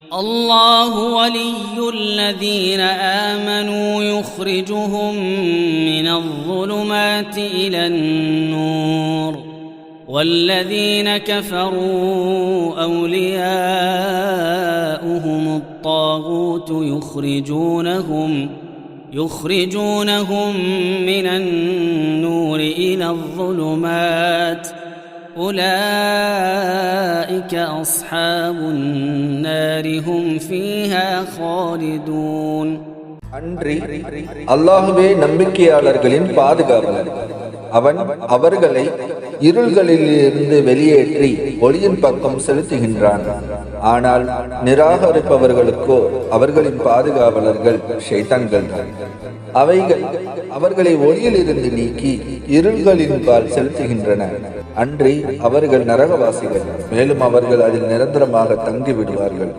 الله ولي الذين آمنوا يخرجهم من الظلمات إلى النور والذين كفروا أولياؤهم الطاغوت يخرجونهم من النور إلى الظلمات أولئك أصحاب النار هم فيها خالدون. அன்றி அல்லாஹ்வே நம்பிக்கையாளர்களின் பாதுகாவலர். அவன் அவர்களை இருள்களிலிருந்து வெளியேற்றி ஒளியின் பக்கம் செலுத்துகின்றான். ஆனால் நிராகரிப்பவர்களுக்கோ அவர்களின் பாதுகாவலர்கள் ஷைத்தான்கள். அவைகள் அவர்களை ஒளியிலிருந்து நீக்கி இருள்களின் பால் செலுத்துகின்றன. அன்றி அவர்கள் நரகவாசிகள், மேலும் அவர்கள் அதில் நிரந்தரமாக தங்கிவிடுவார்கள்.